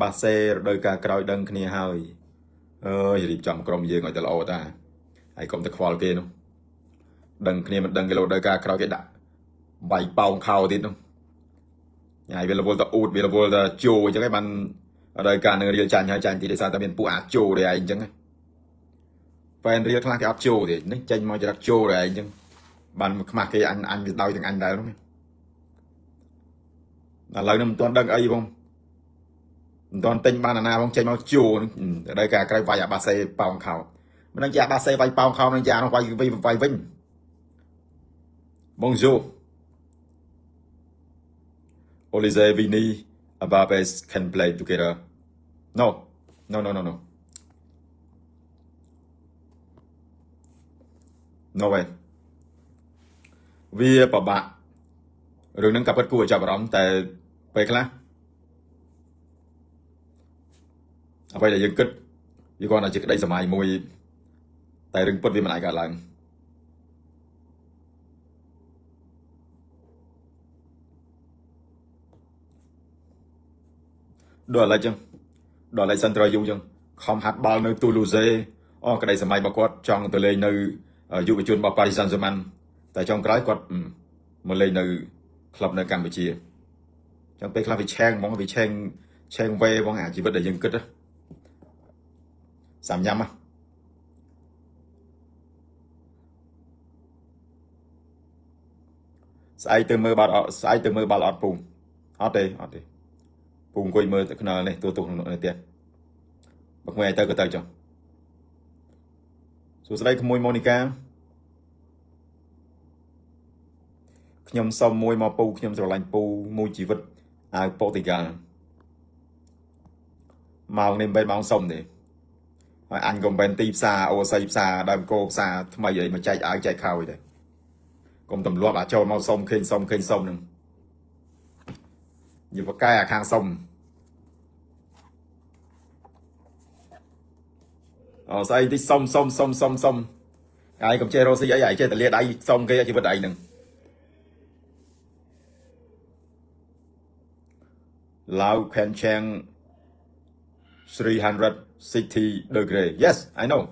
បាសេដោយការក្រោយដឹងគ្នាហើយរៀបចំក្រុមយើងឲ្យទៅល្អតាហើយកុំទៅខ្វល់គេនោះដឹងគ្នាមិនដឹងគេលោដោយការក្រោយគេដាក់បាយប៉ោងខោទៀតនោះញ៉ៃវារវល់ទៅអ៊ូតវារវល់ទៅជោអញ្ចឹងឯងបានដោយការនឹងរៀលចាញ់ហើយចាញ់ទីដោយសារតែមានពួកជោដែរឯងអញ្ចឹងហ្វេនរៀលខ្លះគេអត់ជោទេនេះចេញមកចរិតជោដែរឯងអញ្ចឹងបានខ្មាស់គេអញវាដោយទាំងអញដែរនោះឥឡូវនេះមិនទាន់ដឹងអីផងមិនទាន់ទិញបានអាណាផងចេញមកជោដោយការក្រោយវាយអាបាសេប៉ោងខោមិនដឹងជាអាបាសេវាយប៉ោងខោមិនដឹងជាអានោះវាយវិញBonjour. Olise, Vini, Mbappé can play together. No. No way. វាពិបាករឿងហ្នឹងក៏ពិតគួរឲ្យចាប់អារម្មណ៍តែពេលខ្លះអ្វីដែលយើងគិតវាគ្រាន់តែជាក្តីសម័យមួយតែរឿងពិតវាមិនអាចកើតឡើងដល់ឥឡូវចឹងដល់ឥឡូវសិនត្រូវយូរចឹងខំហាត់បាល់នៅទូលូសេក្តីសម័យរបស់គាត់ចង់ទៅលេងនៅយុវជនរបស់ Paris Saint-Germain តែចុងក្រោយគាត់មកលេងនៅក្លឹបនៅកម្ពុជាចឹងពេលខ្លះវាឆេងហ្មងវាឆេងវេហ្មងអាជីវិតដែលយើងគិតសាំញ៉ាំស្អែកទៅមើលបាល់អត់ពូអត់ទេពូអង្គុយមើលទៅខ្នល់នេះទូនៅផ្ទះបើក្មួយឲ្យទៅក៏ទៅចុះសួស្ដីក្មួយម៉ូនីកាខ្ញុំសុំមួយមកពូខ្ញុំស្រឡាញ់ពូមួយជីវិតអាវប៉ូទុយហ្គាល់ម៉ោងនេះមិនមែនម៉ោងសុំទេហើយអញក៏មិនមែនទីផ្សារអូស័យផ្សារដើមគោផ្សារថ្មីអីមកចែកអាវចែកខោទេកុំទម្លាប់ចូលមកសុំឃើញសុំនឹងនិយាយបកែអាខាងសុំស្អីទីសុំឯងកុំចេះរស់ស៊ីអីឯងចេះតែលាដៃសុំគេជីវិតឯងហ្នឹងLao can change 360 degree yes I know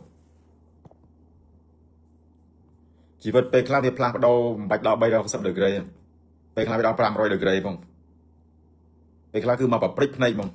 ជីវិតពេលខ្លះវាផ្លាស់ប្ដូរមិនបាច់ដល់360 degree ពេលខ្លះវាដល់500 degree ផងពេលខ្លះគឺមកប្រព្រឹត្តភ្នែកហ្មង